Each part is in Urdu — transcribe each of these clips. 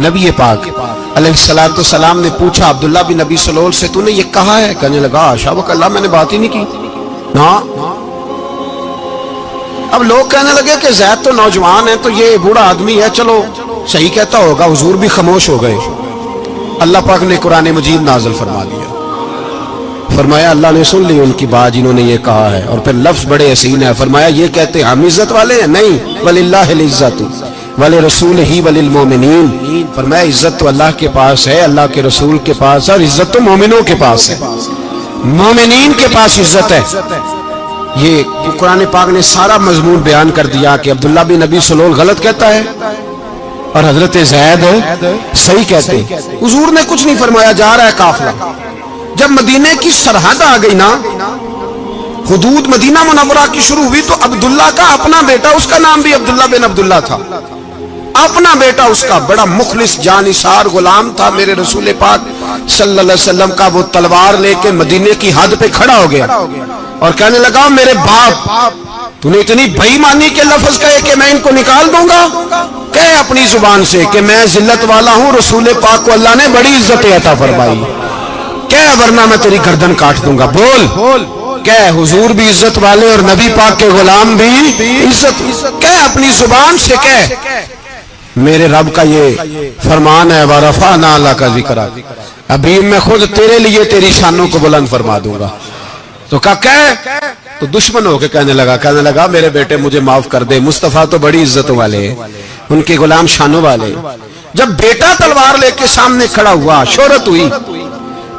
نبی پاک علیہ السلام نے پوچھا عبداللہ بن ابی سلول سے, تو نے یہ کہا ہے؟ کہنے لگا شابک اللہ, میں نے بات ہی نہیں کی نا. اب لوگ کہنے لگے کہ زید تو نوجوان ہے, تو یہ بوڑھا آدمی ہے, چلو صحیح کہتا ہوگا. حضور بھی خاموش ہو گئے. اللہ پاک نے قرآن مجید نازل فرما دیا, فرمایا اللہ نے سن لی ان کی بات جنہوں نے یہ کہا ہے. اور پھر لفظ بڑے حسین ہے, فرمایا یہ کہتے ہم عزت والے ہیں؟ نہیں, وللہ العزت ولرسولہ وللمؤمنین. فرمایا عزت تو اللہ کے پاس ہے, اللہ کے رسول کے پاس ہے, اور عزت تو مومنوں کے پاس ہے, مومنین کے پاس عزت ہے. یہ قرآن پاک نے سارا مضمون بیان کر دیا کہ عبداللہ بن ابی سلول غلط کہتا ہے اور حضرت زید صحیح کہتے ہیں. حضور نے کچھ نہیں فرمایا, جا رہا ہے قافلہ. جب مدینے کی سرحد آ گئی نا, حدود مدینہ منورہ کی شروع ہوئی, تو عبداللہ کا اپنا بیٹا, اس کا نام بھی عبداللہ بن عبداللہ تھا, اپنا بیٹا اس کا بڑا مخلص جانثار غلام تھا میرے رسول پاک صلی اللہ علیہ وسلم کا. وہ تلوار لے کے مدینے کی حد پہ کھڑا ہو گیا اور کہنے لگا میرے باپ, تو نے اتنی بے ایمانی کے لفظ کہے کہ میں ان کو نکال دوں گا. کہے اپنی زبان سے کہ میں ذلت والا ہوں, رسول پاک کو اللہ نے بڑی عزت عطا فرمائی, کہے ورنہ میں تیری گردن کاٹ دوں گا. بول کہے حضور بھی عزت والے اور نبی پاک کے غلام بھی عزت. کہے اپنی زبان سے کہے میرے رب کا یہ فرمان ہے وَرَفَعْنَا لَكَ ذِكْرَكَ, ابھی میں خود تیرے لیے تیری شانوں کو بلند فرما دوں گا. تو کہا تو دشمن ہو کے کہنے لگا میرے بیٹے مجھے معاف کر دے, مصطفیٰ تو بڑی عزتوں والے ہیں, ان کے غلام شانوں والے. جب بیٹا تلوار لے کے سامنے کھڑا ہوا, شہرت ہوئی.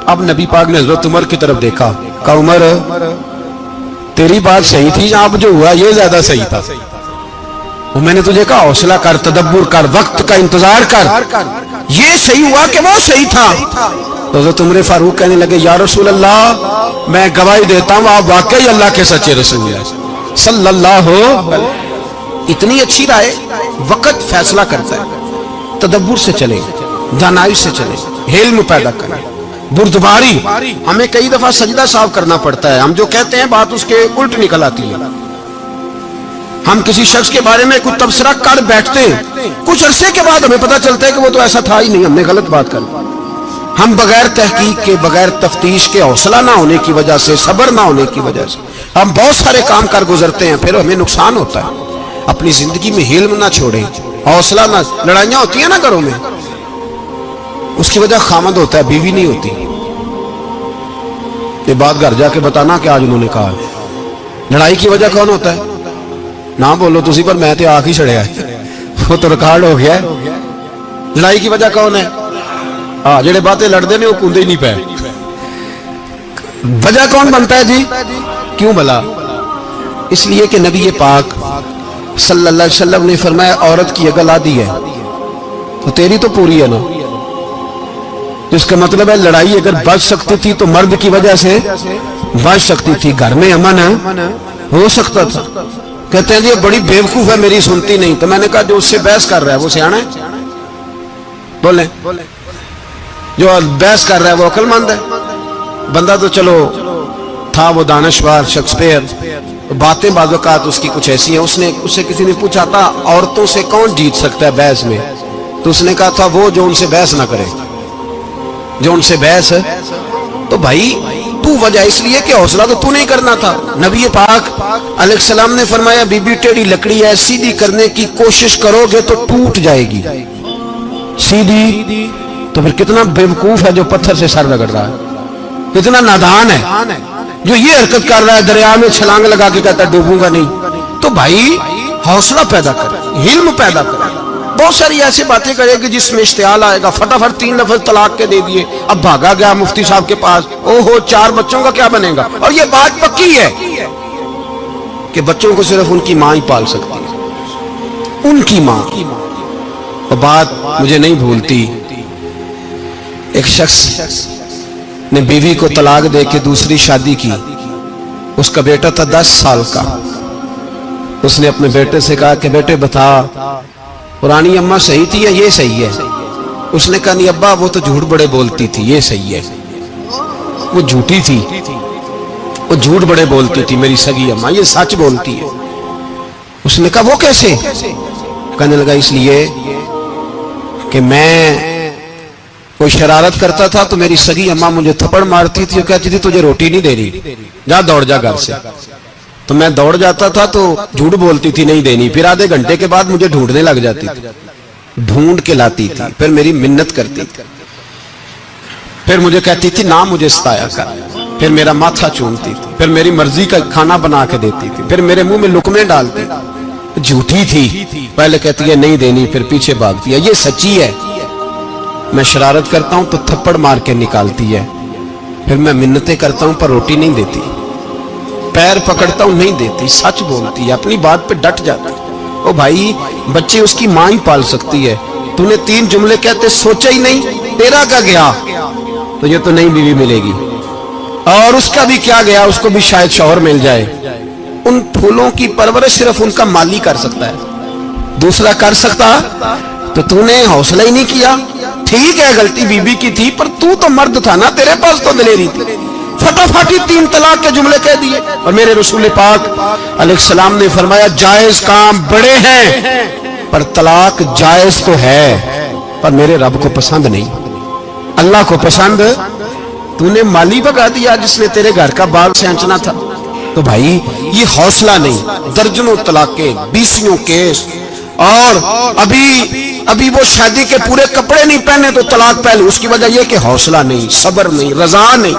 اب نبی پاک نے حضرت عمر کی طرف دیکھا, کہا عمر تیری بات صحیح تھی, اب جو ہوا یہ زیادہ صحیح تھا. میں نے تجھے کہا حوصلہ کر, تدبر کر, وقت کا انتظار کر, یہ صحیح ہوا کہ وہ صحیح تھا. تو حضرت عمر فاروق کہنے لگے یا رسول اللہ, میں گواہی دیتا ہوں آپ واقعی اللہ کے سچے رسول ہیں صلی اللہ ہو. اتنی اچھی رائے, وقت فیصلہ کرتا ہے. تدبر سے چلے, دانائی سے چلے, علم پیدا کریں, بردباری. ہمیں کئی دفعہ سجدہ صاف کرنا پڑتا ہے, ہم جو کہتے ہیں بات اس کے الٹ نکل آتی ہے. ہم کسی شخص کے بارے میں کچھ تبصرہ کر بیٹھتے ہیں, کچھ عرصے کے بعد ہمیں پتہ چلتا ہے کہ وہ تو ایسا تھا ہی نہیں, ہم نے غلط بات کر. ہم بغیر تحقیق کے, بغیر تفتیش کے, حوصلہ نہ ہونے کی وجہ سے, صبر نہ ہونے کی وجہ سے ہم بہت سارے کام کر گزرتے ہیں, پھر ہمیں نقصان ہوتا ہے. اپنی زندگی میں حلم نہ چھوڑیں, حوصلہ نہ. لڑائیاں ہوتی ہیں نا گھروں میں, اس کی وجہ خامد ہوتا ہے, بیوی نہیں ہوتی. یہ بات گھر جا کے بتانا کہ آج انہوں نے کہا. لڑائی کی وجہ کون ہوتا ہے؟ نہ بولو تسی, پر میں تے آخ ہی چڑھیا ہے, وہ تو ریکارڈ ہو گیا ہے. لڑائی کی وجہ کون ہے؟ ہاں, جڑے باتیں لڑتے ہیں وہ کندے ہی نہیں پے. وجہ کون بنتا ہے جی؟ کیوں بلا؟ اس لیے کہ نبی پاک صلی اللہ علیہ وسلم نے فرمایا عورت کی اگر آدھی ہے تو تیری تو پوری ہے نا. اس کا مطلب ہے لڑائی اگر بچ سکتی تھی تو مرد کی وجہ سے بچ سکتی تھی, گھر میں امن ہو سکتا تھا. کہتے ہیں جی بڑی بیوقوف ہے, میری سنتی نہیں. تو میں نے کہا جو اس سے بحث کر رہا ہے وہ سیانا ہے, بولیں جو بحث کر رہا ہے وہ عقل مند ہے. بندہ تو چلو تھا وہ دانشور شیکسپیئر, باتیں بعض اوقات اس کی کچھ ایسی ہیں. اس سے کسی نے پوچھا تھا عورتوں سے کون جیت سکتا ہے بحث میں, تو اس نے کہا تھا وہ جو ان سے بحث نہ کرے, جو ان سے بحث ہے. تو بھائی تو وجہ اس لیے کہ حوصلہ تو نہیں کرنا تھا. نبی پاک علیہ السلام نے فرمایا بی بی ٹیڑھی لکڑی ہے, سیدھی کرنے کی کوشش کرو گے تو ٹوٹ جائے گی. سیدھی تو پھر کتنا بیوقوف ہے جو پتھر سے سر رگڑ رہا ہے, کتنا نادان ہے جو یہ حرکت کر رہا ہے, دریا میں چھلانگ لگا کے کہتا ہے ڈوبوں گا نہیں. تو بھائی حوصلہ پیدا کرے, علم پیدا کرے. بہت ساری ایسی باتیں کرے گی جس میں اشتعال آئے گا, فٹافٹ 3 لفظ طلاق کے دے دیے, اب بھاگا گیا مفتی صاحب کے پاس, او ہو 4 بچوں کا کیا بنے گا. اور یہ بات پکی ہے کہ بچوں کو صرف ان کی ماں ہی پال سکتی ہے, ان کی ماں. اور بات مجھے نہیں بھولتی, ایک شخص نے بیوی کو طلاق دے کے دوسری شادی کی. اس کا بیٹا تھا 10 سال کا. اس نے اپنے بیٹے سے کہا کہ بیٹے بتا پرانی اماں صحیح تھی یا یہ صحیح ہے؟ اس نے کہا نہیں ابا وہ تو جھوٹ بڑے بولتی تھی, یہ صحیح ہے. وہ جھوٹی تھی, وہ جھوٹ بڑے بولتی تھی میری سگی اماں, یہ سچ بولتی ہے. اس نے کہا وہ کیسے؟ کہنے لگا اس لیے کہ میں کوئی شرارت کرتا تھا تو میری سگی اماں مجھے تھپڑ مارتی تھی اور کہتی تھی تجھے روٹی نہیں دے رہی، جا دوڑ جا گھر سے. تو میں دوڑ جاتا تھا تو جھوٹ بولتی تھی نہیں دینی، پھر آدھے گھنٹے کے بعد مجھے ڈھونڈنے لگ جاتی تھی، ڈھونڈ کے لاتی تھی، پھر میری منت کرتی تھی، پھر مجھے کہتی تھی نہ مجھے ستایا کر، پھر میرا ماتھا چومتی تھی، پھر میری مرضی کا کھانا بنا کے دیتی تھی، پھر میرے منہ میں لقمے ڈالتی تھی. جھوٹی تھی، پہلے کہتی ہے نہیں دینی، پھر پیچھے بھاگتی ہے. یہ سچی ہے. میں شرارت کرتا ہوں تو تھپڑ مار کے نکالتی ہے، پھر میں منتیں کرتا ہوں پر روٹی نہیں دیتی، پیر پکڑتا ہوں نہیں دیتی، سچ بولتی ہے، اپنی بات پہ ڈٹ جاتی. او بھائی بچے اس کی ماں ہی پال سکتی ہے، تو نے 3 جملے کہتے سوچا ہی نہیں، تیرا کا گیا تو یہ تو نئی بیوی ملے گی، اور اس کا بھی کیا گیا، اس کو بھی شاید شوہر مل جائے. ان پھولوں کی پرورش صرف ان کا مالی کر سکتا ہے، دوسرا کر سکتا تو نے حوصلہ ہی نہیں کیا. ٹھیک ہے غلطی بی بی کی تھی، پر تو مرد تھا نا، تیرے پاس تو دلیری تھی. فٹافٹ 3 طلاق کے جملے کہہ دیے. اور میرے رسول پاک علیہ السلام نے فرمایا جائز کام بڑے ہیں پر طلاق جائز تو ہے، پر میرے رب کو پسند نہیں، اللہ کو پسند. تو نے مالی بگا دیا جس نے تیرے گھر کا باغ سینچنا تھا. تو بھائی یہ حوصلہ نہیں، درجنوں طلاقیں، 20 کیس، اور ابھی وہ شادی کے پورے کپڑے نہیں پہنے تو طلاق پہلے. اس کی وجہ یہ کہ حوصلہ نہیں، صبر نہیں، رضا نہیں،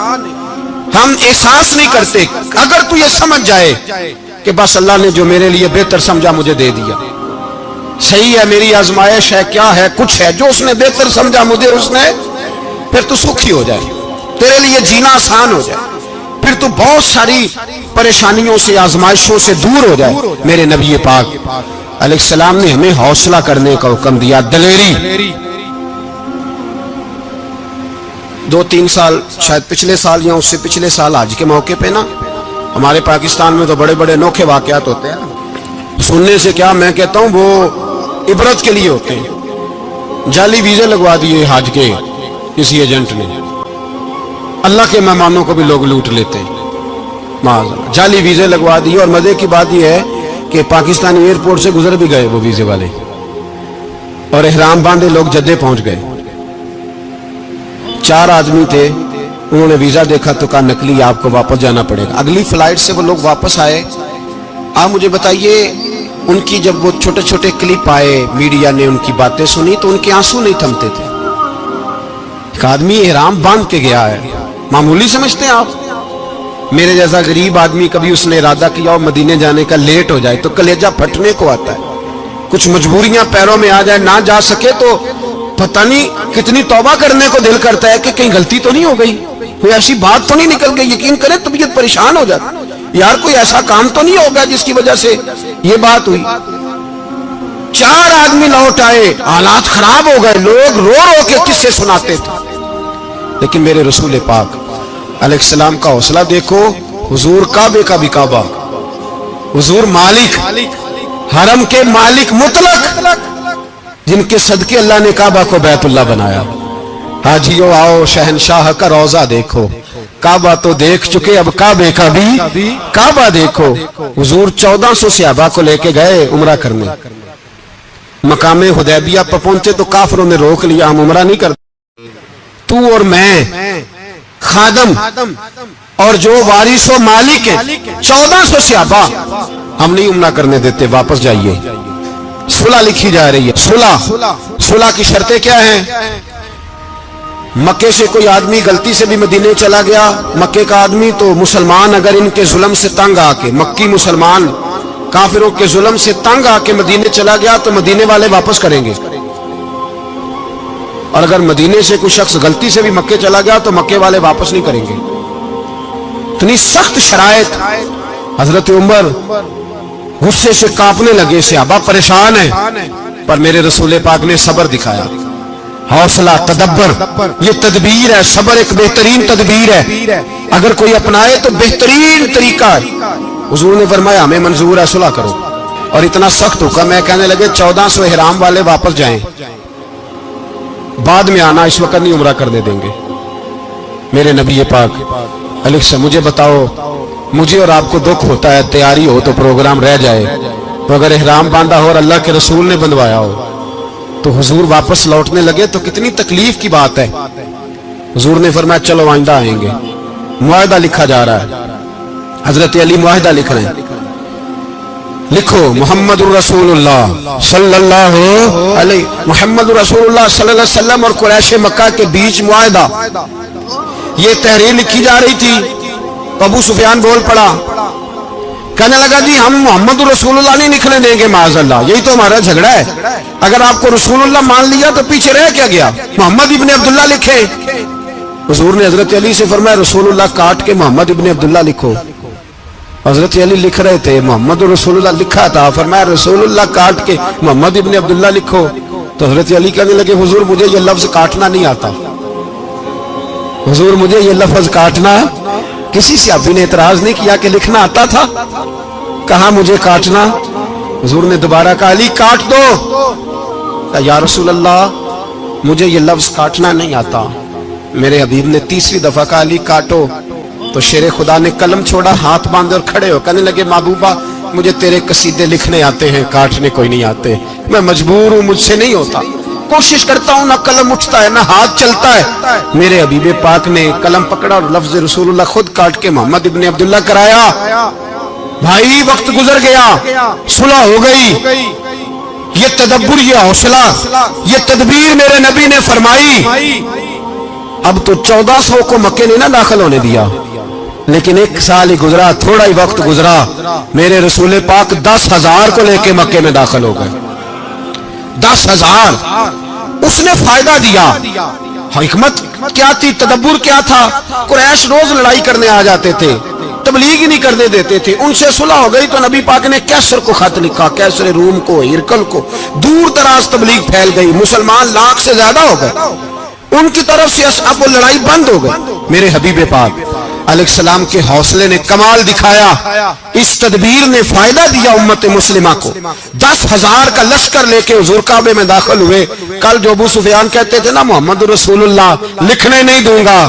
ہم احساس نہیں کرتے. اگر تو یہ سمجھ جائے کہ بس اللہ نے جو میرے لیے بہتر سمجھا مجھے دے دیا، صحیح ہے، میری آزمائش ہے، کیا ہے، کچھ ہے جو اس نے بہتر سمجھا مجھے، اس نے، پھر تو سکھی ہو جائے، تیرے لیے جینا آسان ہو جائے، پھر تو بہت ساری پریشانیوں سے، آزمائشوں سے دور ہو جائے. میرے نبی پاک علیہ السلام نے ہمیں حوصلہ کرنے کا حکم دیا، دلیری. 2-3 سال شاید پچھلے سال یا اس سے پچھلے سال حج کے موقع پہ نا، ہمارے پاکستان میں تو بڑے بڑے انوکھے واقعات ہوتے ہیں. سننے سے کیا، میں کہتا ہوں وہ عبرت کے لیے ہوتے ہیں. جعلی ویزے لگوا دیے حج کے کسی ایجنٹ نے، اللہ کے مہمانوں کو بھی لوگ لوٹ لیتے ہیں. جعلی ویزے لگوا دیے، اور مزے کی بات یہ ہے کہ پاکستانی ایئرپورٹ سے گزر بھی گئے وہ ویزے والے، اور احرام باندھے لوگ جدے پہنچ گئے. 4 آدمی تھے، انہوں نے ویزا دیکھا تو کہا نقلی، آپ کو واپس جانا پڑے گا. اگلی فلائٹ سے وہ لوگ واپس آئے. آپ مجھے بتائیے، ان کی جب وہ چھوٹے چھوٹے کلپ آئے، میڈیا نے ان کی باتیں سنی تو ان کے آنسو نہیں تھمتے تھے. ایک آدمی احرام باندھ کے گیا ہے، معمولی سمجھتے ہیں آپ؟ میرے جیسا غریب آدمی کبھی اس نے ارادہ کیا اور مدینے جانے کا لیٹ ہو جائے تو کلیجہ پھٹنے کو آتا ہے. کچھ مجبوریاں پیروں میں آ جائے، نہ جا سکے تو پتہ نہیں کتنی توبہ کرنے کو دل کرتا ہے کہ کہیں غلطی تو نہیں ہو گئی، کوئی ایسی بات تو نہیں نکل گئی. یقین کریں طبیعت پریشان ہو جاتی، یار کوئی ایسا کام تو نہیں ہوگا جس کی وجہ سے یہ بات ہوئی. 4 آدمی لوٹ آئے، حالات خراب ہو گئے، لوگ رو رو کے قصے سناتے تھے. لیکن میرے رسول پاک علیہ السلام کا حوصلہ دیکھو. حضور کعبے کا بھی کعبہ، حضور مالک، حرم کے مالک مطلق، جن کے صدقے اللہ نے کعبہ کو بیت اللہ بنایا. حاجیو آؤ شہنشاہ کا روضہ دیکھو، کعبہ تو دیکھ چکے، اب کعبے کا بھی کعبہ دیکھو. حضور 1400 صحابہ کو لے کے گئے عمرہ کرنے. مقام حدیبیہ پر پہنچے تو کافروں نے روک لیا، ہم عمرہ نہیں کرتے. تو اور میں خادم اور جو وارث و مالک ہیں 1400 صحابہ، ہم نہیں عمرہ کرنے دیتے، واپس جائیے. صلح لکھی جا رہی ہے. صلح کی شرطیں کیا ہیں؟ مکے سے کوئی آدمی غلطی سے بھی مدینے چلا گیا، مکے کا آدمی تو مسلمان اگر ان کے ظلم سے تنگ آ کے، مکی مسلمان کافروں کے ظلم سے تنگ آ کے مدینے چلا گیا تو مدینے والے واپس کریں گے. اور اگر مدینے سے کوئی شخص غلطی سے بھی مکے چلا گیا تو مکے والے واپس نہیں کریں گے. اتنی سخت شرائط. حضرت عمر غصے سے کانپنے لگے، صحابہ پریشان ہیں، پر میرے رسول پاک نے صبر دکھایا، حوصلہ، تدبر. یہ تدبیر ہے، صبر ایک بہترین تدبیر ہے، اگر کوئی اپنائے تو بہترین طریقہ ہے. حضور نے فرمایا ہمیں منظور ہے، صلح کرو. اور اتنا سخت حکم ہے، کہنے لگے 1400 احرام والے واپس جائیں، بعد میں آنا، اس وقت نہیں عمرہ کرنے دیں گے. میرے نبی پاک علیہ السلام، مجھے بتاؤ، مجھے اور آپ کو دکھ ہوتا ہے تیاری ہو تو پروگرام رہ جائے، تو اگر احرام باندھا ہو اور اللہ کے رسول نے بندوایا ہو تو حضور واپس لوٹنے لگے تو کتنی تکلیف کی بات ہے. حضور نے فرمایا چلو آئندہ آئیں گے. معاہدہ لکھا جا رہا ہے. حضرت علی معاہدہ لکھ رہے ہیں. لکھو محمد الرسول اللہ صلی اللہ علیہ محمد الرسول اللہ صلی اللہ علیہ وسلم اور قریش مکہ کے بیچ معاہدہ. یہ تحریر لکھی جا رہی تھی. ابو سفیان بول پڑا, کہنے لگا جی ہم محمد رسول اللہ نہیں لکھنے دیں گے معاذ اللہ, یہی تو ہمارا جھگڑا ہے. اگر آپ کو رسول اللہ مان لیا تو پیچھے رہ کیا گیا, محمد ابن عبداللہ لکھے. حضور نے حضرت علی سے فرمایا رسول اللہ کاٹ کے محمد ابن عبداللہ لکھو. حضرت علی لکھ رہے تھے, محمد رسول اللہ لکھا تھا, فرمایا رسول اللہ کاٹ کے محمد ابن عبداللہ لکھو. تو حضرت علی کہنے لگے حضور مجھے یہ لفظ کاٹنا نہیں آتا, حضور مجھے یہ لفظ کاٹنا. کسی صحابی نے اعتراض نہیں کیا کہ لکھنا آتا تھا, کہا مجھے کاٹنا. حضور نے دوبارہ کہا علی کاٹ دو. کہا یا رسول اللہ مجھے یہ لفظ کاٹنا نہیں آتا. میرے حبیب نے تیسری دفعہ کہا علی کاٹو. تو شیر خدا نے قلم چھوڑا, ہاتھ باندھے اور کھڑے ہو کہنے لگے محبوبہ مجھے تیرے قصیدے لکھنے آتے ہیں, کاٹنے کوئی نہیں آتے. میں مجبور ہوں, مجھ سے نہیں ہوتا. کوشش کرتا ہوں, نہ قلم اٹھتا ہے نہ ہاتھ چلتا ہے. میرے حبیب پاک نے قلم پکڑا اور لفظ رسول اللہ خود کاٹ کے محمد ابن عبداللہ کرایا. بھائی وقت گزر گیا, صلح ہو گئی. یہ تدبر, یہ حوصلہ, یہ تدبیر میرے نبی نے فرمائی. اب تو 1400 کو مکے نے نہ داخل ہونے دیا, لیکن 1 سال ہی گزرا, تھوڑا ہی وقت گزرا, میرے رسول پاک 10,000 کو لے کے مکے میں داخل ہو گئے. 10,000. اس نے فائدہ دیا. حکمت کیا تھی, تدبر کیا تھا. قریش روز لڑائی کرنے آ جاتے تھے, تبلیغ ہی نہیں کرنے دیتے تھے. ان سے صلح ہو گئی تو نبی پاک نے کیسر کو خط لکھا, کیسر روم کو, ہرکل کو. دور دراز تبلیغ پھیل گئی, مسلمان 100,000 سے زیادہ ہو گئے. ان کی طرف سے اب وہ لڑائی بند ہو گئی. میرے حبیب پاک علیہ السلام کے حوصلے نے کمال دکھایا. اس تدبیر نے فائدہ دیا امت مسلمہ کو. 10,000 کا لشکر لے کے حضور کعبے میں داخل ہوئے. کل جو ابو سفیان کہتے تھے نا محمد رسول اللہ لکھنے نہیں دوں گا,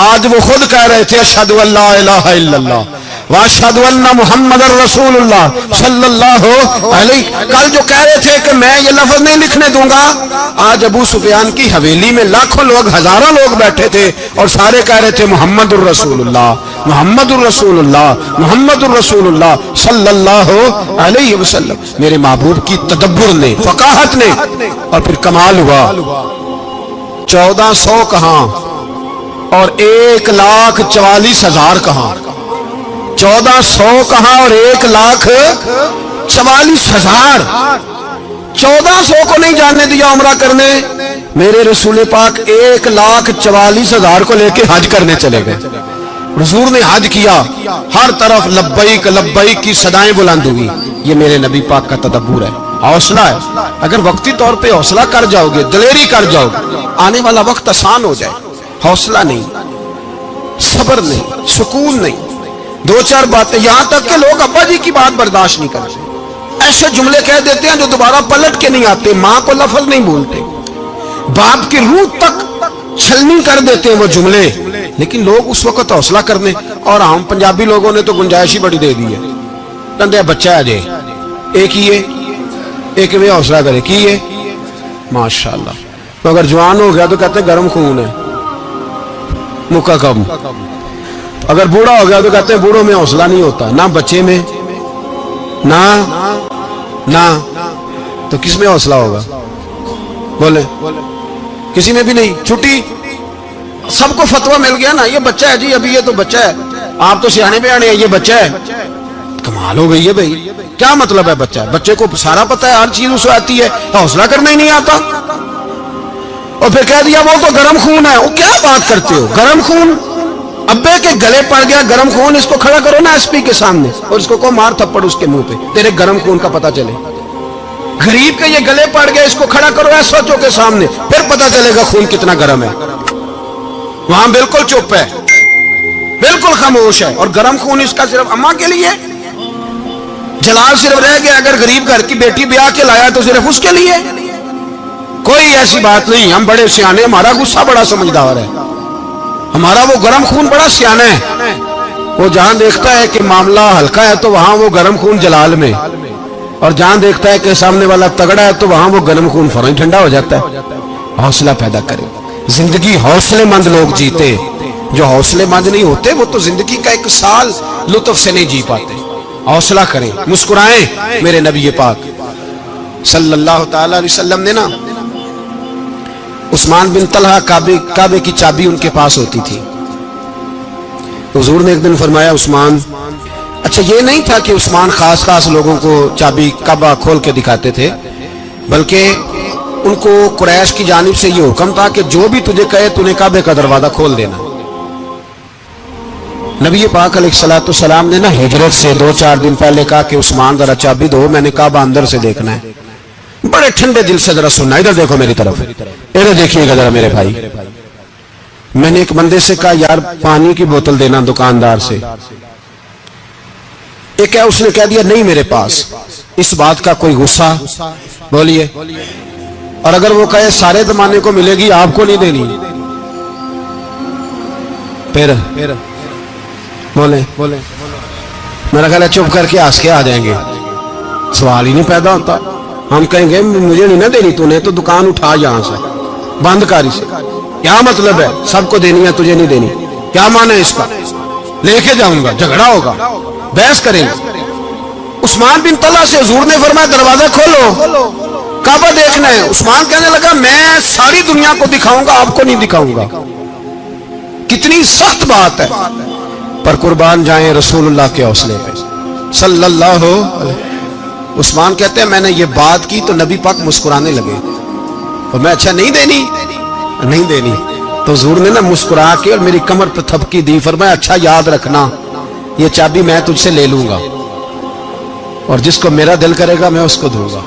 آج وہ خود کہہ رہے تھے اشہد ان لا الہ الا اللہ واشہد ان محمد رسول اللہ صلی اللہ علیہ. کل جو کہہ رہے تھے کہ میں یہ لفظ نہیں لکھنے دوں گا, آج ابو سفیان کی حویلی میں لاکھوں لوگ, ہزاروں لوگ بیٹھے تھے اور سارے کہہ رہے تھے محمد الرسول اللہ محمد الرسول اللہ محمد الرسول اللہ صلی اللہ علیہ وسلم. میرے محبوب کی تدبر نے, فقاہت نے, اور پھر کمال ہوا. 1400 کہاں اور 1,44,000 کہاں. 1400 کہاں اور 1,44,000. 1400 کو نہیں جانے دیا عمرہ کرنے. میرے رسول پاک 1,44,000 کو لے کے حج کرنے چلے گئے. حضور نے حج کیا, ہر طرف لبیک لبیک کی صدائیں بلند ہوئی. یہ میرے نبی پاک کا تدبر ہے, حوصلہ ہے. اگر وقتی طور پہ حوصلہ کر جاؤ گے, دلیری کر جاؤ گے, آنے والا وقت آسان ہو جائے. حوصلہ نہیں, صبر نہیں, سکون نہیں. 2-4 باتیں, یہاں تک کہ لوگ ابا جی کی بات برداشت نہیں کرتے, ایسے جملے کہہ دیتے ہیں جو دوبارہ پلٹ کے نہیں آتے. ماں کو لفظ نہیں بولتے, باپ کی روح تک چھلنی کر دیتے ہیں وہ جملے. لیکن لوگ اس وقت حوصلہ کرنے, اور ہم پنجابی لوگوں نے تو گنجائش ہی بڑی دے دی ہے. کہتے ہیں بچہ ہے جی, ایک ہی ہے, ایک میں حوصلہ کرے کی ہے ماشاءاللہ. تو اگر جوان ہو گیا تو کہتے ہیں گرم خون ہے, مکہ کم. اگر بوڑھا ہو گیا تو کہتے ہیں بوڑھوں میں حوصلہ نہیں ہوتا, نہ بچے میں نہ تو کس میں حوصلہ ہوگا, بولے کسی میں بھی نہیں. چھٹی سب کو فتویٰ مل گیا نا, یہ بچہ ہے جی, ابھی یہ تو بچہ ہے, آپ تو سیانے پہ آنے, یہ بچہ ہے. کمال ہو گئی ہے بھائی, کیا مطلب ہے بچہ ہے؟ بچے کو سارا پتہ ہے, ہر چیز اسے آتی ہے, حوصلہ کرنا ہی نہیں آتا. اور پھر کہہ دیا وہ تو گرم خون ہے. وہ کیا بات کرتے ہو, گرم خون ابے کے گلے پڑ گیا گرم خون, اس کو کھڑا کرو نا ایس پی کے سامنے اور اس کو مار تھپڑ اس کے منہ پہ, تیرے گرم خون کا پتہ چلے. غریب کے یہ گلے پڑ گیا, اس کو کھڑا کرو ایس او کے سامنے, پھر پتہ چلے گا خون کتنا گرم ہے. وہاں بالکل چپ ہے, بالکل خاموش ہے. اور گرم خون اس کا صرف اماں کے لیے, جلال صرف رہ گیا. اگر غریب گھر کی بیٹی بیاہ کے لایا تو صرف اس کے لیے, کوئی ایسی بات نہیں. ہم بڑے سیانے, ہمارا غصہ بڑا سمجھدار ہے, ہمارا وہ گرم خون بڑا سیانا ہے. وہ جہاں دیکھتا ہے کہ معاملہ ہلکا ہے تو وہاں وہ گرم خون جلال میں, اور جہاں دیکھتا ہے کہ سامنے والا تگڑا ہے تو وہاں وہ گرم خون فوراً ٹھنڈا ہو جاتا ہے. حوصلہ پیدا کرے. زندگی حوصلے مند لوگ جیتے. جو حوصلے مند نہیں ہوتے وہ تو زندگی کا ایک سال لطف سے نہیں جی پاتے. حوصلہ کریں, مسکرائیں. میرے نبی پاک صلی اللہ تعالی علیہ وسلم نے نا عثمان بن طلحہ کعبے کی چابی ان کے پاس ہوتی تھی. حضور نے ایک دن فرمایا عثمان, اچھا یہ نہیں تھا کہ عثمان خاص لوگوں کو چابی کعبہ کھول کے دکھاتے تھے, بلکہ ان کو قریش کی جانب سے یہ حکم تھا کہ جو بھی تجھے کہے تو نے کعبے کا دروازہ کھول دینا. نبی پاک علیہ الصلوۃ والسلام نے نا ہجرت سے 2-4 دن پہلے کہا کہ عثمان ذرا چابی دو, میں نے کعبہ اندر سے دیکھنا ہے. بڑے ٹھنڈے دل سے ذرا سننا, ادھر دیکھو میری طرف, ادھر دیکھیے گا ذرا میرے بھائی. میں نے ایک بندے سے کہا یار پانی کی بوتل دینا دکاندار سے. ایک ہے اس نے کہہ دیا نہیں میرے پاس. اس بات کا کوئی غصہ بولیے, اور اگر وہ کہے سارے زمانے کو ملے گی آپ کو نہیں دینی, پھر بولے میرا خیال ہے چپ کر کے ہنس کے آ جائیں گے, سوال ہی نہیں پیدا ہوتا. ہم کہیں گے مجھے نہیں نہ دینی, تو نے تو دکان اٹھا یہاں سے بند کاری سے. کیا مطلب ہے سب کو دینی ہے تجھے نہیں دینی, کیا معنی ہے اس کا؟ لے کے جاؤں گا, جھگڑا ہوگا, بحث کریں گے. عثمان بن طلحہ سے حضور نے فرمایا دروازہ کھولو, کعبہ دیکھنا ہے. عثمان کہنے لگا میں ساری دنیا کو دکھاؤں گا, آپ کو نہیں دکھاؤں گا. کتنی سخت بات ہے, پر قربان جائیں رسول اللہ کے حوصلے پہ صلی اللہ علیہ. عثمان کہتے ہیں میں نے یہ بات کی تو نبی پاک مسکرانے لگے, اور میں اچھا نہیں دینی. تو حضور نے نا مسکرا کے اور میری کمر پہ تھپکی دی, فرمایا اچھا یاد رکھنا یہ چابی میں تجھ سے لے لوں گا, اور جس کو میرا دل کرے گا میں اس کو دوں گا.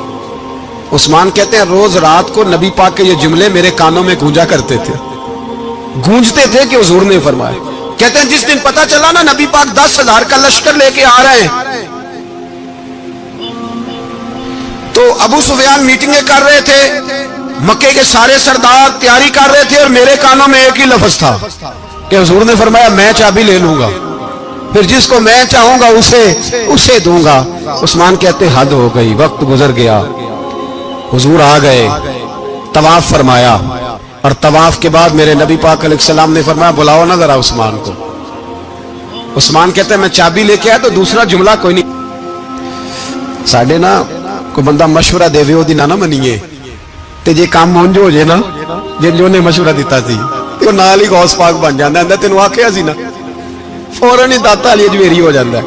عثمان کہتے ہیں روز رات کو نبی پاک کے یہ جملے میرے کانوں میں گونجا کرتے تھے, گونجتے تھے کہ حضور نے فرمایا. کہتے ہیں جس دن پتا چلا نا نبی پاک 10,000 کا لشکر لے کے آ رہے ہیں, تو ابو سفیان میٹنگیں کر رہے تھے, مکے کے سارے سردار تیاری کر رہے تھے, اور میرے کانوں میں ایک ہی لفظ تھا کہ حضور نے فرمایا میں چابی لے لوں گا, پھر جس کو میں چاہوں گا اسے دوں گا. عثمان کہتے حد ہو گئی, وقت گزر گیا. حضور آ گئے, طواف فرمایا, اور طواف کے بعد میرے نبی پاک علیہ السلام نے فرمایا بلاؤ نا ذرا عثمان کو. عثمان کہتے ہیں میں چابی لے کے آیا تو دوسرا جملہ کوئی نہیں. ساڈے نا کوئی بندہ مشورہ دے وہ نہ منیے, تے جے کام مونج ہو جائے نا جو نے مشورہ دیتا سی تو نال ہی غوث پاک بن جاتا ہے. تینوں آخیا سی نا فوراً ہی داتا علی اجمیری ہو جاتا ہے.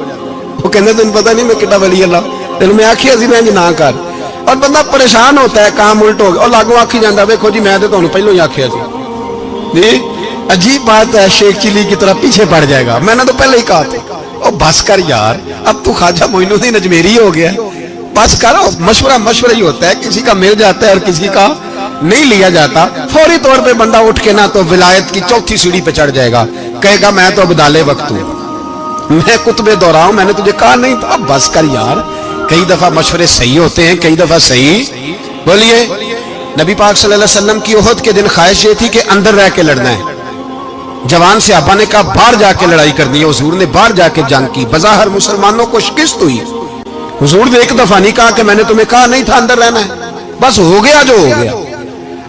وہ کہتے تینوں پتہ نہیں میں کتنا ولی اللہ, تینوں میں آخیا سی میں نہ کر, اور بندہ پریشان ہوتا ہے کام الٹ ہو گیا, اور لاگو آخی جاتا ویکھو جی میں تو تمہیں پہلو ہی آخیا سی جی. عجیب بات ہے, شیخ چلی کی طرح پیچھے پڑ جائے گا, میں نے تو پہلے ہی کہا تھا. اور بس کر یار, اب تو خواجہ معین الدین اجمیری ہو گیا, بس کر. مشورہ ہی ہوتا ہے, کسی کا مل جاتا ہے اور کسی کا نہیں لیا جاتا. فوری طور پہ بندہ اٹھ کے نہ تو ولایت کی 4تھی سیڑھی پہ چڑھ جائے گا, کہے گا میں تو ابدال وقت ہوں, میں قطب دورہ ہوں, میں نے تجھے کہا نہیں تھا. بس کر یار, کئی دفعہ مشورے صحیح ہوتے ہیں, کئی دفعہ صحیح. بولیے. نبی پاک صلی اللہ علیہ وسلم کی احد کے دن خواہش یہ تھی کہ اندر رہ کے لڑنا ہے. جوان صحابہ نے کہا باہر جا کے لڑائی کرنی ہے. حضور نے باہر جا کے جنگ کی, بظاہر مسلمانوں کو شکست ہوئی. حضور نے ایک دفعہ نہیں کہا کہ میں نے تمہیں کہا نہیں تھا اندر رہنا ہے, بس ہو گیا جو ہو گیا.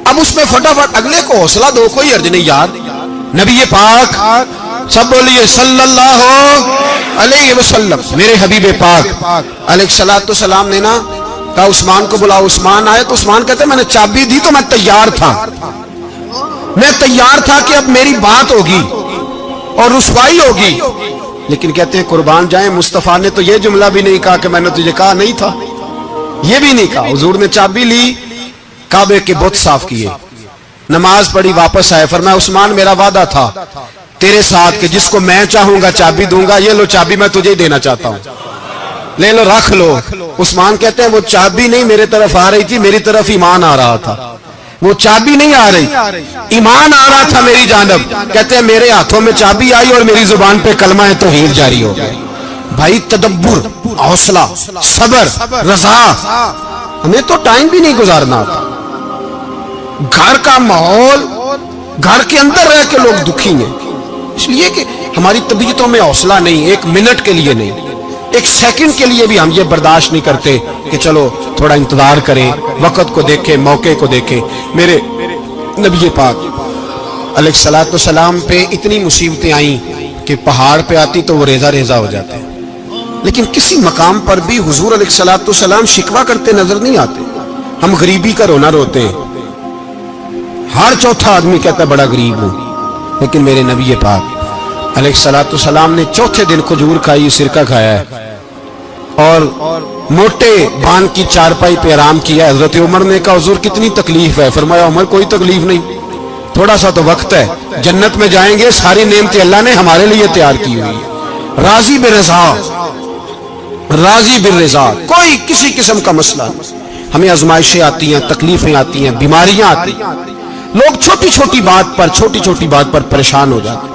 اب اس میں فٹافٹ اگلے کو حوصلہ دو, کوئی عرض نہیں یار. نبی پاک سب بولیے صلی اللہ علیہ وسلم, میرے حبیب پاک علیہ الصلوۃ والسلام نے نا کہا عثمان کو بلاؤ. عثمان آئے تو عثمان کہتے میں نے چابی دی تو میں تیار تھا کہ اب میری بات ہوگی اور رسوائی ہوگی. لیکن کہتے ہیں قربان جائیں مصطفیٰ نے تو یہ جملہ بھی نہیں کہا کہ میں نے تجھے کہا نہیں تھا, یہ بھی نہیں کہا. حضور نے چابی لی, کعبے کے بت صاف کیے, نماز پڑھی, واپس آئے. فرمایا عثمان میرا وعدہ تھا تیرے ساتھ کہ جس کو میں چاہوں گا چابی دوں گا, یہ لو چابی میں تجھے ہی دینا چاہتا ہوں, لے لو رکھ لو. عثمان کہتے ہیں وہ چابی نہیں میرے طرف آ رہی تھی, میری طرف ایمان آ رہا تھا. وہ چابی نہیں آ رہی, ایمان آ رہا تھا میری جانب. کہتے ہیں میرے ہاتھوں میں چابی آئی اور میری زبان پہ کلمہ توحید جاری ہو گیا. بھائی تدبر, حوصلہ, صبر, رضا, ہمیں تو ٹائم بھی نہیں گزارنا ہوتا. گھر کا ماحول, گھر کے اندر رہ کے لوگ دکھی ہیں, اس لیے کہ ہماری طبیعتوں میں حوصلہ نہیں, ایک منٹ کے لیے نہیں. ایک سیکنڈ کے لیے بھی ہم یہ برداشت نہیں کرتے کہ چلو تھوڑا انتظار کریں، وقت کو دیکھیں، موقع کو دیکھیں۔ میرے نبی پاک علیہ الصلوۃ والسلام پہ اتنی مصیبتیں آئیں کہ پہاڑ پہ آتی تو وہ ریزہ ریزہ ہو جاتے، لیکن کسی مقام پر بھی حضور علیہ الصلوۃ والسلام شکوہ کرتے نظر نہیں آتے۔ ہم غریبی کا رونا روتے ہیں، ہر چوتھا آدمی کہتا ہے بڑا غریب ہوں، لیکن میرے نبی پاک علیہ الصلوۃ والسلام نے چوتھے دن کھجور کھائی، سرکہ کھایا ہے اور موٹے بان کی چارپائی پہ آرام کیا۔ حضرت عمر نے کہا حضور کتنی تکلیف ہے؟ فرمایا عمر کوئی تکلیف نہیں، تھوڑا سا تو وقت ہے، جنت میں جائیں گے، ساری نعمتیں اللہ نے ہمارے لیے تیار کی ہوئی، راضی بالرضا، راضی بالرضا، کوئی کسی قسم کا مسئلہ نہیں۔ ہمیں آزمائشیں آتی ہیں، تکلیفیں آتی ہیں، بیماریاں آتی ہیں، لوگ چھوٹی چھوٹی بات پر پریشان ہو جاتے ہیں،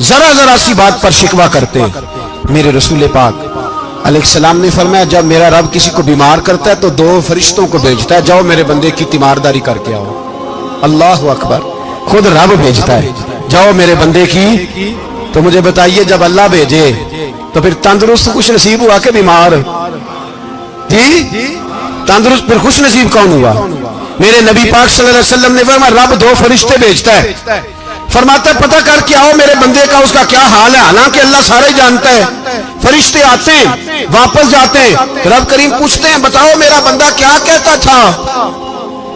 ذرا ذرا سی بات پر شکوہ کرتے ہیں۔ میرے رسول پاک علیہ السلام نے فرمایا جب میرا رب کسی کو بیمار کرتا ہے تو 2 فرشتوں کو بھیجتا ہے، جاؤ میرے بندے کی تیمارداری کر کے آؤ۔ اللہ اکبر، خود رب بھیجتا ہے، جاؤ میرے بندے کی۔ تو مجھے بتائیے جب اللہ بھیجے تو پھر تندرست خوش نصیب ہوا کہ بیمار؟ جی تندرست پھر خوش نصیب کون ہوا؟ میرے نبی پاک صلی اللہ علیہ وسلم نے فرمایا رب 2 فرشتے بھیجتا ہے، فرماتا ہے پتہ کر کے آؤ میرے بندے کا اس کا کیا حال ہے، حالانکہ اللہ سارا ہی جانتا ہے۔ فرشتے آتے ہیں، واپس جاتے ہیں، رب کریم پوچھتے ہیں بتاؤ میرا بندہ کیا کہتا تھا؟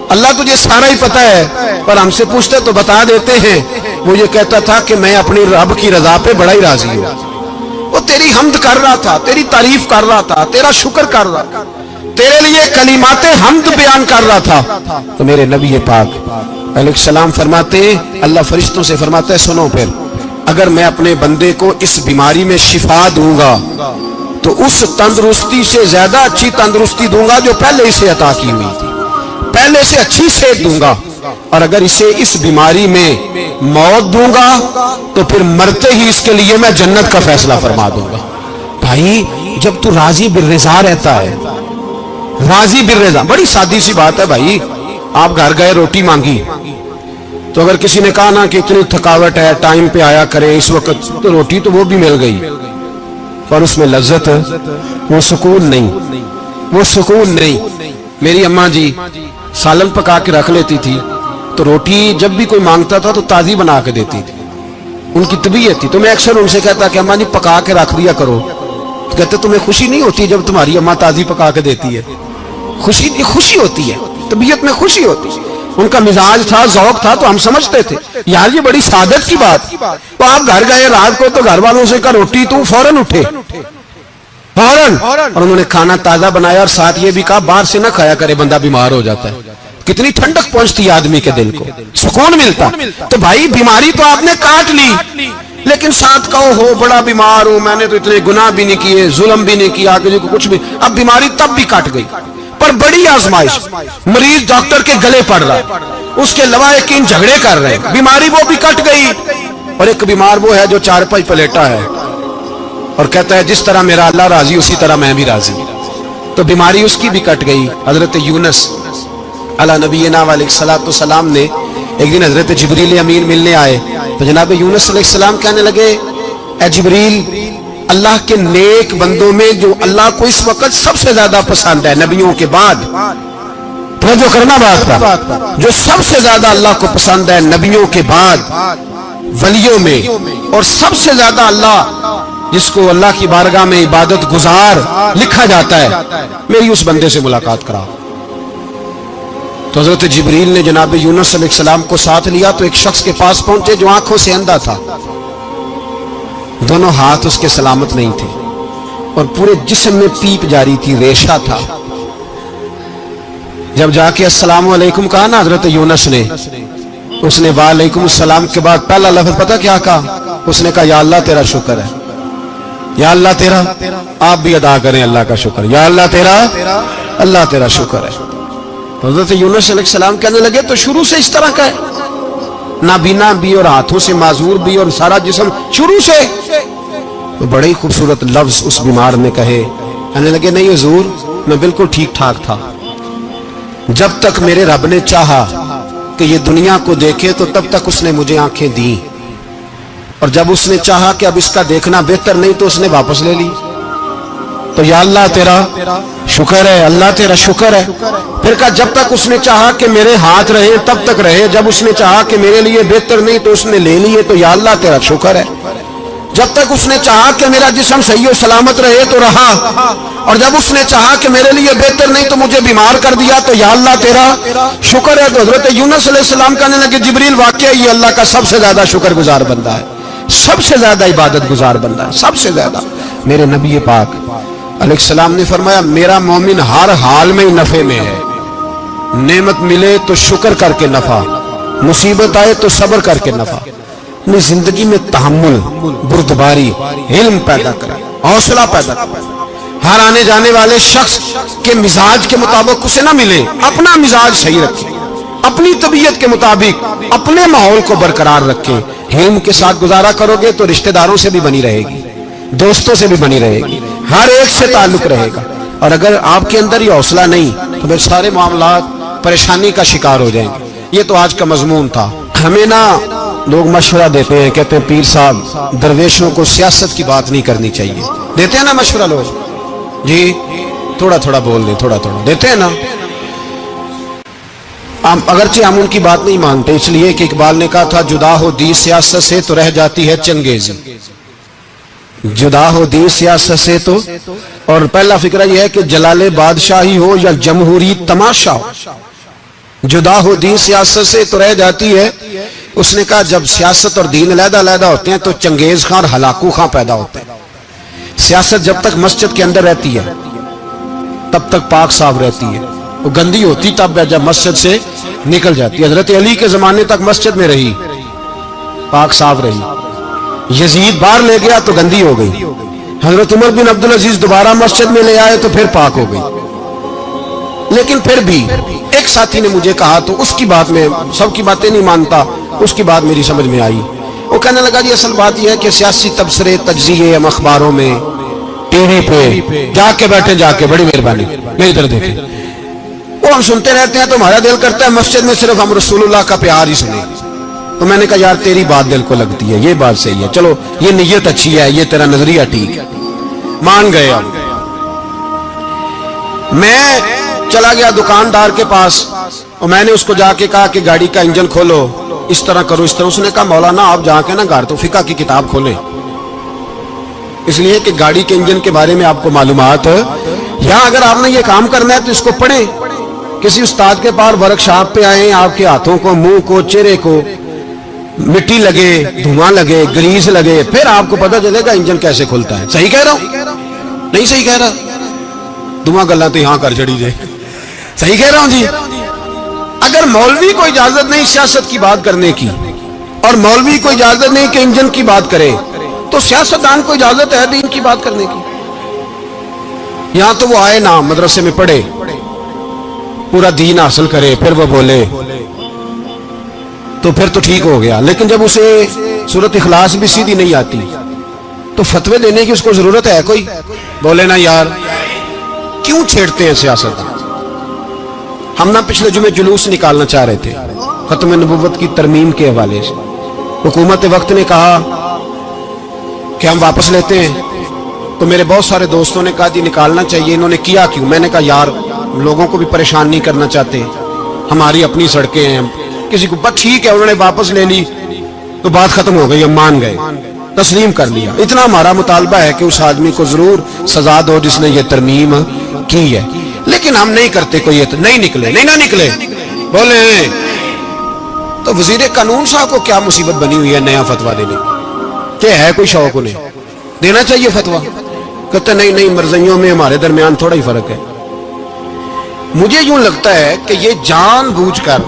اللہ تجھے سارا ہی پتہ ہے، پر ہم سے پوچھتے تو بتا دیتے ہیں۔ وہ یہ کہتا تھا کہ میں اپنی رب کی رضا پہ بڑا ہی راضی ہوں، وہ تیری حمد کر رہا تھا، تیری تعریف کر رہا تھا، تیرا شکر کر رہا تھا، تیرے لیے کلمات حمد بیان کر رہا تھا۔ تو میرے نبی پاک علیہ السلام فرماتے ہیں، اللہ فرشتوں سے فرماتا ہے سنو پھر اگر میں اپنے بندے کو اس بیماری میں شفا دوں گا تو اس تندرستی سے زیادہ اچھی تندرستی دوں گا جو پہلے اسے عطا کی ہوئی تھی، پہلے سے اچھی صحت دوں گا، اور اگر اسے اس بیماری میں موت دوں گا تو پھر مرتے ہی اس کے لیے میں جنت کا فیصلہ فرما دوں گا۔ بھائی جب تو راضی بالرضا رہتا ہے، راضی بالرضا، بڑی سادی سی بات ہے بھائی، آپ گھر گئے روٹی مانگی تو اگر کسی نے کہا نا کہ اتنی تھکاوٹ ہے ٹائم پہ آیا کریں اس وقت، تو روٹی تو وہ بھی مل گئی پر اس میں لذت، وہ سکون نہیں، وہ سکون نہیں۔ میری اماں جی سالن پکا کے رکھ لیتی تھی تو روٹی جب بھی کوئی مانگتا تھا تو تازی بنا کے دیتی تھی، ان کی طبیعت تھی۔ تو میں اکثر ان سے کہتا کہ اماں جی پکا کے رکھ دیا کرو، تو کہتے تمہیں خوشی نہیں ہوتی جب تمہاری اماں تازی پکا کے دیتی ہے؟ خوشی ہوتی ہے، طبیعت میں خوشی ہوتی ہے۔ ان کا مزاج تھا، ذوق تھا، تو ہم سمجھتے تھے یار یہ بڑی سعادت کی بات۔ تو آپ گھر گئے رات کو تو گھر والوں سے کہا روٹی، تو فوراً اٹھے، فوراً، اور انہوں نے کھانا تازہ بنایا اور ساتھ یہ بھی کہا باہر سے نہ کھایا کرے بندہ بیمار ہو جاتا ہے۔ کتنی ٹھنڈک پہنچتی ہے آدمی کے دل کو، سکون ملتا۔ تو بھائی بیماری تو آپ نے کاٹ لی، لیکن ساتھ کہو ہو بڑا بیمار ہوں، میں نے تو اتنے گناہ بھی نہیں کیے، ظلم بھی نہیں کیا، کسی کو کچھ بھی، اب بیماری تب بھی کٹ گئی۔ پر بڑی آزمائش، مریض ڈاکٹر کے گلے پڑ رہا ہے، اس کے لواحقین جھگڑے کر رہے ہیں، بیماری وہ بھی کٹ گئی۔ اور ایک بیمار وہ ہے جو چارپائی پلیٹا ہے اور کہتا ہے جس طرح میرا اللہ راضی اسی طرح میں بھی راضی، تو بیماری اس کی بھی کٹ گئی۔ حضرت یونس علی نبینا علیہ الصلوۃ والسلام نے ایک دن حضرت جبریل امین ملنے آئے تو جناب یونس علیہ السلام کہنے لگے اے جبریل، اللہ کے نیک بندوں میں جو اللہ کو اس وقت سب سے زیادہ پسند ہے نبیوں کے بعد، توجہ کرنا بات پر، جو سب سے زیادہ اللہ کو پسند ہے نبیوں کے بعد ولیوں میں، اور سب سے زیادہ اللہ جس کو اللہ کی بارگاہ میں عبادت گزار لکھا جاتا ہے، میری اس بندے سے ملاقات کرا۔ تو حضرت جبریل نے جناب یونس علیہ السلام کو ساتھ لیا تو ایک شخص کے پاس پہنچے جو آنکھوں سے اندھا تھا، دونوں ہاتھ اس کے سلامت نہیں تھے اور پورے جسم میں پیپ جاری تھی، ریشہ تھا۔ جب جا کے السلام علیکم کہا نا حضرت یونس نے، اس نے وعلیکم السلام کے بعد پہلا لفظ پتہ کیا کہا؟ اس نے کہا یا اللہ تیرا شکر ہے، یا اللہ تیرا، آپ بھی ادا کریں اللہ کا شکر، یا اللہ تیرا، اللہ تیرا شکر ہے۔ تو حضرت یونس علیہ السلام کہنے لگے تو شروع سے اس طرح کا ہے، نابینا بھی اور ہاتھوں سے معذور بھی اور سارا جسم شروع سے؟ تو بڑے ہی خوبصورت لفظ اس بیمار نے کہے، کہنے لگے نہیں حضور میں بالکل ٹھیک ٹھاک تھا، جب تک میرے رب نے چاہا کہ یہ دنیا کو دیکھے تو تب تک اس نے مجھے آنکھیں دی، اور جب اس نے چاہا کہ اب اس کا دیکھنا بہتر نہیں تو اس نے واپس لے لی۔ تو یا اللہ تیرا شکر ہے، اللہ تیرا شکر ہے۔ پھر کہا جب تک اس نے چاہا کہ میرے ہاتھ رہے تب تک رہے، جب اس نے چاہا کہ میرے لیے بہتر نہیں تو اس نے لے لیے، تو یا اللہ تیرا شکر ہے۔ جب تک اس نے چاہا کہ میرا جسم صحیح و سلامت رہے تو رہا، اور جب اس نے چاہا کہ میرے لیے بہتر نہیں تو مجھے بیمار کر دیا، تو یا اللہ تیرا شکر ہے۔ تو حضرت یونس علیہ السلام کہنے لگے جبریل واقعہ یہ اللہ کا سب سے زیادہ شکر گزار بندہ ہے، سب سے زیادہ عبادت گزار بندہ ہے، سب سے زیادہ۔ میرے نبی پاک علیہ السلام نے فرمایا میرا مومن ہر حال میں ہی نفع میں ہے، نعمت ملے تو شکر کر کے نفع، مصیبت آئے تو صبر کر کے نفع۔ اپنی زندگی میں تحمل، بردباری، علم پیدا کرے، حوصلہ پیدا کرے۔ ہر آنے جانے والے شخص کے مزاج کے مطابق اسے نہ ملے، اپنا مزاج صحیح رکھے، اپنی طبیعت کے مطابق اپنے ماحول کو برقرار رکھے۔ علم کے ساتھ گزارا کرو گے تو رشتہ داروں سے بھی بنی رہے گی، دوستوں سے بھی بنی رہے گی، ہر ایک سے تعلق رہے گا۔ اور اگر آپ کے اندر یہ حوصلہ نہیں تو پھر سارے معاملات پریشانی کا شکار ہو جائیں گے۔ یہ تو آج کا مضمون تھا۔ ہمیں نا لوگ مشورہ دیتے ہیں، کہتے ہیں پیر صاحب درویشوں کو سیاست کی بات نہیں کرنی چاہیے، دیتے ہیں نا مشورہ لوگ؟ جی تھوڑا تھوڑا بول دیں، تھوڑا تھوڑا دیتے ہیں نا۔ اگرچہ ہم ان کی بات نہیں مانتے، اس لیے کہ اقبال نے کہا تھا جدا ہو دی سیاست سے تو رہ جاتی ہے چنگیزی، جدا ہو دی سیاست سے تو۔ اور پہلا فکرہ یہ ہے کہ جلال بادشاہی ہو یا جمہوری تماشا ہو، جدا ہو دین سیاست سے تو رہ جاتی ہے۔ اس نے کہا جب سیاست اور دین علیحدہ علیحدہ ہوتے ہیں تو چنگیز خان اور ہلاکو خان پیدا ہوتے ہیں۔ سیاست جب تک مسجد کے اندر رہتی ہے تب تک پاک صاف رہتی ہے، وہ گندی ہوتی تب ہے جب مسجد سے نکل جاتی ہے۔ حضرت علی کے زمانے تک مسجد میں رہی، پاک صاف رہی، یزید باہر لے گیا تو گندی ہو گئی، حضرت عمر بن عبدالعزیز دوبارہ مسجد میں لے آئے تو پھر پاک ہو گئی۔ لیکن پھر بھی ایک ساتھی نے مجھے کہا تو اس کی بات میں سب کی باتیں نہیں مانتا، اس کی بات میری سمجھ میں آئی۔ وہ کہنے لگا جی اصل بات یہ ہے کہ سیاسی تبصرے تجزیے ہم اخباروں میں ٹی وی پہ جا کے بیٹھے، جا کے بڑی مہربانی میری طرف دیکھیں، وہ ہم سنتے رہتے ہیں تو ہمارا دل کرتا ہے مسجد میں صرف ہم رسول اللہ کا پیار ہی سنیں۔ تو میں نے کہا یار تیری بات دل کو لگتی ہے، یہ بات صحیح ہے، چلو یہ نیت اچھی ہے، یہ تیرا نظریہ ٹھیک ہے، مان گئے ہم۔ میں چلا گیا دکاندار کے پاس اور میں نے اس کو جا کے کہا کہ گاڑی کا انجن کھولو، اس طرح کرو اس طرح۔ اس نے کہا مولانا آپ جا کے نا گھر تو فقہ کی کتاب کھولیں، اس لیے کہ گاڑی کے انجن کے بارے میں آپ کو معلومات، یا اگر آپ نے یہ کام کرنا ہے تو اس کو پڑھیں، کسی استاد کے پاس ورکشاپ پہ آئیں، آپ کے ہاتھوں کو، منہ کو، چہرے کو مٹی لگے، دھواں لگے، گریس لگے، پھر آپ کو پتہ چلے گا انجن کیسے کھلتا ہے۔ صحیح کہہ رہا ہوں؟ نہیں صحیح کہہ رہا؟ دھواں گلا تو یہاں کر چڑی جائے، صحیح کہہ رہا ہوں جی؟ اگر مولوی کو اجازت نہیں سیاست کی بات کرنے کی، اور مولوی کو اجازت نہیں کہ انجن کی بات کرے، تو سیاستدان کو اجازت ہے دین کی بات کرنے کی؟ یہاں تو وہ آئے نا مدرسے میں پڑھے، پورا دین حاصل کرے، پھر وہ بولے تو پھر تو ٹھیک ہو گیا۔ لیکن جب اسے سورۃ اخلاص بھی سیدھی نہیں آتی تو فتوے دینے کی اس کو ضرورت ہے کوئی؟ بولے نا یار کیوں چھیڑتے ہیں سیاست؟ ہم نہ پچھلے جمعے جلوس نکالنا چاہ رہے تھے ختم نبوت کی ترمیم کے حوالے سے، حکومت وقت نے کہا کہ ہم واپس لیتے ہیں، تو میرے بہت سارے دوستوں نے کہا جی نکالنا چاہیے، انہوں نے کیا کیوں؟ میں نے کہا یار لوگوں کو بھی پریشان نہیں کرنا چاہتے، ہماری اپنی سڑکیں ہیں، کسی کو بس ٹھیک ہے، انہوں نے واپس لے لی تو بات ختم ہو گئی، ہم مان گئے، تسلیم کر لیا۔ اتنا ہمارا مطالبہ ہے کہ اس آدمی کو ضرور سزا دو جس نے یہ ترمیم کی ہے، لیکن ہم نہیں کرتے، کوئی نہیں نکلے، نہیں نہ نکلے بولے۔ تو وزیر قانون صاحب کو کیا مصیبت بنی ہوئی ہے نیا فتویٰ دینے کی؟ کہ ہے کوئی شوق انہیں دینا چاہیے فتویٰ؟ کہتے نہیں مرضیوں میں ہمارے درمیان تھوڑا ہی فرق ہے۔ مجھے یوں لگتا ہے کہ یہ جان بوجھ کر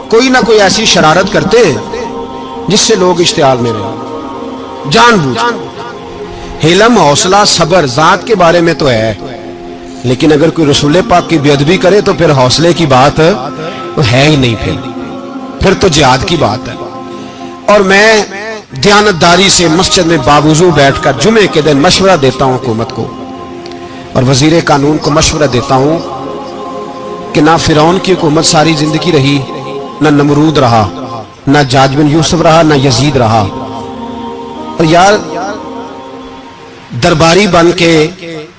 کوئی نہ کوئی ایسی شرارت کرتے ہیں جس سے لوگ اشتعال میں رہے، جان بوجھ۔ حلم، حوصلہ، صبر ذات کے بارے میں تو ہے، لیکن اگر کوئی رسول پاک کی بے ادبی کرے تو پھر حوصلے کی بات ہے ہی نہیں، پھر تو جہاد کی بات ہے۔ اور میں دیانتداری سے مسجد میں باوضو بیٹھ کر جمعے کے دن مشورہ دیتا ہوں حکومت کو اور وزیر قانون کو مشورہ دیتا ہوں کہ نہ فرعون کی حکومت ساری زندگی رہی، نہ نمرود رہا، نہ جاج بن یوسف رہا، نہ یزید رہا، اور یار درباری بن کے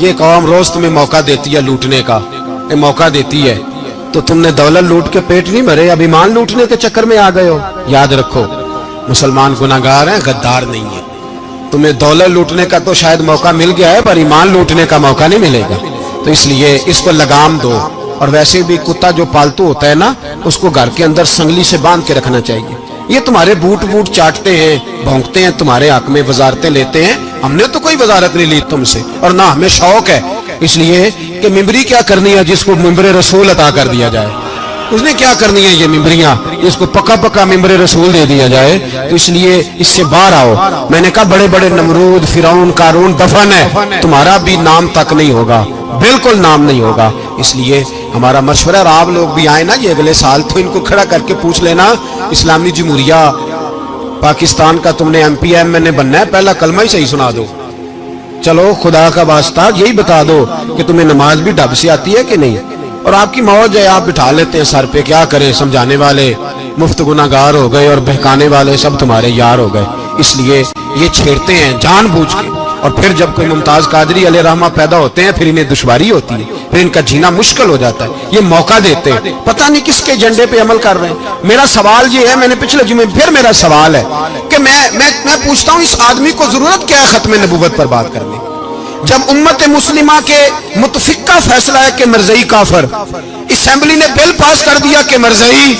یہ قوم روز تمہیں موقع دیتی ہے لوٹنے کا، یہ موقع دیتی ہے، تو تم نے دولت لوٹ کے پیٹ نہیں بھرے، اب ایمان لوٹنے کے چکر میں آ گئے ہو۔ یاد رکھو مسلمان گناہگار ہیں، غدار نہیں ہے۔ تمہیں دولت لوٹنے کا تو شاید موقع مل گیا ہے، پر ایمان لوٹنے کا موقع نہیں ملے گا، تو اس لیے اس کو لگام دو۔ اور ویسے بھی کتا جو پالتو ہوتا ہے نا، اس کو گھر کے اندر سنگلی سے باندھ کے رکھنا چاہیے۔ یہ تمہارے بوٹ چاٹتے ہیں، بھونکتے ہیں، تمہارے حق میں وزارتیں لیتے ہیں، ہم نے تو کوئی وزارت نہیں لی تم سے، اور نہ ہمیں شوق ہے، اس لیے کہ ممبری کیا کرنی ہے جس کو ممبر رسول عطا کر دیا جائے، اس نے کیا کرنی ہے یہ ممبریاں جس کو پکا پکا ممبر رسول دے دیا جائے، تو اس لیے اس سے باہر آؤ۔ میں نے کہا بڑے بڑے نمرود، فرعون، قارون دفن ہے، تمہارا بھی نام تک نہیں ہوگا، بالکل نام نہیں ہوگا۔ اس لیے ہمارا مشورہ، اور آپ لوگ بھی آئے نا یہ اگلے سال، تو ان کو کھڑا کر کے پوچھ لینا، اسلامی جمہوریہ پاکستان کا تم نے MPM میں بننا ہے، پہلا کلمہ ہی صحیح سنا دو، چلو خدا کا واسطہ یہی بتا دو کہ تمہیں نماز بھی ڈھب سے آتی ہے کہ نہیں، اور آپ کی موج ہے، آپ بٹھا لیتے ہیں سر پہ، کیا کریں، سمجھانے والے مفت گناہگار ہو گئے اور بہکانے والے سب تمہارے یار ہو گئے، اس لیے یہ چھیڑتے ہیں جان بوجھ کے، اور پھر جب کوئی ممتاز قادری علیہ رحمہ پیدا ہوتے ہیں پھر انہیں دشواری ہوتی ہے، پھر ان کا جینا مشکل ہو جاتا ہے، یہ موقع دیتے ہیں، پتہ نہیں کس کے ایجنڈے پہ عمل کر رہے ہیں۔ میرا سوال یہ ہے، میں نے پچھلے جمعے پھر میرا سوال ہے کہ میں پوچھتا ہوں اس آدمی کو ضرورت کیا ہے ختم نبوت پر بات کرنے، جب امت مسلمہ کے متفقہ فیصلہ ہے کہ مرزئی کافر، اسمبلی نے بل پاس کر دیا کہ مرزئی،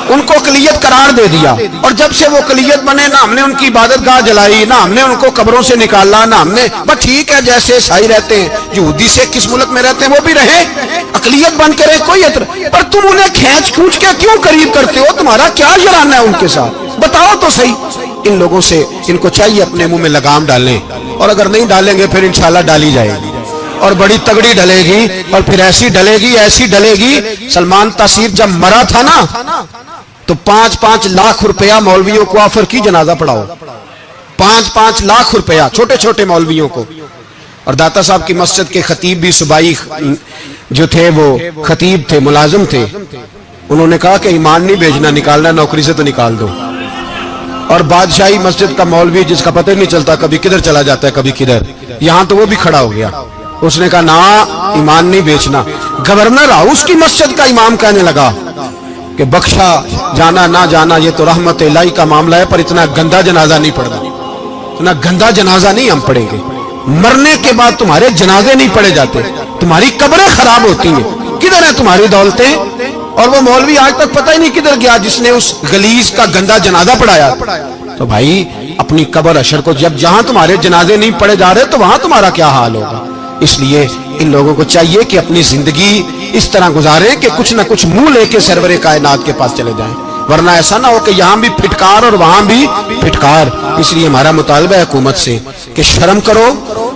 ان کو اقلیت قرار دے دیا، اور جب سے وہ اقلیت بنے نہ ہم نے ان کی عبادت گاہ جلائی، نہ ہم نے ان کو قبروں سے نکالا، نہ ہم نے، بس ٹھیک ہے جیسے عیسائی رہتے ہیں، یہودی سے کس ملک میں رہتے ہیں وہ بھی رہے، اقلیت بن کے رہے، کوئی اعتراض، پر تم انہیں کھینچ کھونچ کے کیوں قریب کرتے ہو، تمہارا کیا جرانہ ہے ان کے ساتھ، بتاؤ تو صحیح۔ ان لوگوں سے ان کو چاہیے اپنے منہ میں لگام ڈالیں، اور اگر نہیں ڈالیں گے پھر انشاءاللہ ڈالی جائے گی، اور بڑی تگڑی ڈلے گی، اور پھر ایسی ڈلے گی ایسی ڈلے گی۔ سلمان تاثیر جب مرا تھا نا تو 5-5 لاکھ روپیہ مولویوں کو آفر کی جنازہ پڑھاؤ، 5-5 لاکھ روپیہ چھوٹے چھوٹے مولویوں کو۔ اور داتا صاحب کی مسجد کے خطیب بھی صوبائی جو تھے وہ خطیب تھے، ملازم تھے، انہوں نے کہا کہ ایمان نہیں بھیجنا، نکالنا نوکری سے تو نکال دو۔ اور بادشاہی مسجد کا مولوی جس کا پتہ نہیں چلتا کبھی کدھر چلا جاتا ہے کبھی کدھر، یہاں تو وہ بھی کھڑا ہو گیا، اس نے کہا نا ایمان نہیں بیچنا۔ گورنر ہاؤس کی مسجد کا امام کہنے لگا کہ بخشا جانا نہ جانا یہ تو رحمت الہی کا معاملہ ہے، پر اتنا گندا جنازہ نہیں پڑھنا، اتنا گندا جنازہ نہیں ہم پڑھیں گے، مرنے کے بعد تمہارے جنازے نہیں پڑھے جاتے، تمہاری قبریں خراب ہوتی ہیں، کدھر ہیں تمہاری دولتیں؟ اور وہ مولوی آج تک پتہ ہی نہیں کدھر گیا جس نے اس غلیظ کا گندا جنازہ پڑھایا۔ تو بھائی اپنی قبر اشر کو، جب جہاں تمہارے جنازے نہیں پڑھے جا رہے تو وہاں تمہارا کیا حال ہوگا۔ اس لیے ان لوگوں کو چاہیے کہ اپنی زندگی اس طرح گزاریں کہ کچھ نہ کچھ منہ لے کے سرور کائنات کے پاس چلے جائیں، ورنہ ایسا نہ ہو کہ یہاں بھی پھٹکار اور وہاں بھی پھٹکار۔ اس لیے ہمارا مطالبہ ہے حکومت سے کہ شرم کرو،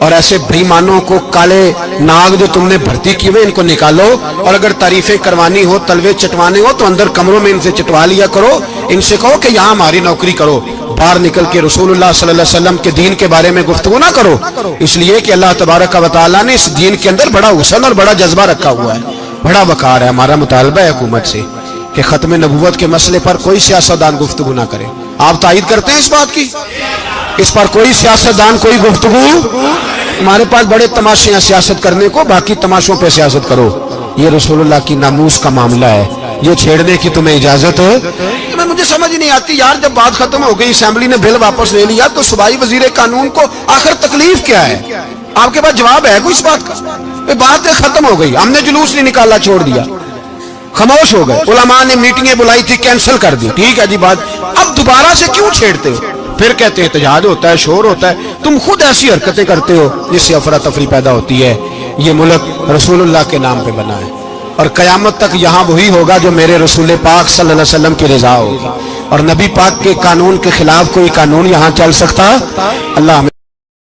اور ایسے بےایمانوں کو، کالے ناگ جو تم نے بھرتی کی ہوئے ان کو نکالو، اور اگر تعریفیں کروانی ہو، تلوے چٹوانے ہو تو اندر کمروں میں ان سے چٹوا لیا کرو، ان سے کہو کہ یہاں ہماری نوکری کرو، باہر نکل کے رسول اللہ صلی اللہ علیہ وسلم کے دین کے بارے میں گفتگو نہ کرو، اس لیے کہ اللہ تبارک و تعالیٰ نے اس دین کے اندر بڑا حسن اور بڑا جذبہ رکھا ہوا ہے، بڑا وقار ہے۔ ہمارا مطالبہ ہے حکومت سے کہ ختم نبوت کے مسئلے پر کوئی سیاستدان گفتگو نہ کرے۔ آپ تائید کرتے ہیں اس بات کی؟ اس پر کوئی سیاستدان کوئی گفتگو؟ ہمارے پاس بڑے تماشے ہیں سیاست کرنے کو، باقی تماشوں پہ سیاست کرو، یہ رسول اللہ کی ناموس کا معاملہ ہے، یہ چھیڑنے کی تمہیں اجازت ہے؟ مجھے سمجھ نہیں آتی یار، جب بات ختم ہو گئی، اسمبلی نے بل واپس لے لیا، تو صوبائی وزیر قانون کو آخر تکلیف کیا ہے؟ آپ کے پاس جواب ہے کوئی اس بات کا؟ بات ختم ہو گئی، ہم نے جلوس نہیں نکالا، چھوڑ دیا، خاموش ہو گئے، علماء نے میٹنگیں بلائی تھی کینسل کر دی، ٹھیک ہے جی بات، اب دوبارہ سے کیوں چھیڑتے ہو؟ پھر کہتے ہیں احتجاج ہوتا ہے، شور ہوتا ہے، تم خود ایسی حرکتیں کرتے ہو جس سے افراتفری پیدا ہوتی ہے۔ یہ ملک رسول اللہ کے نام پہ بنا ہے، اور قیامت تک یہاں وہی ہوگا جو میرے رسول پاک صلی اللہ علیہ وسلم کی رضا ہوگی، اور نبی پاک کے قانون کے خلاف کوئی قانون یہاں چل سکتا؟ اللہ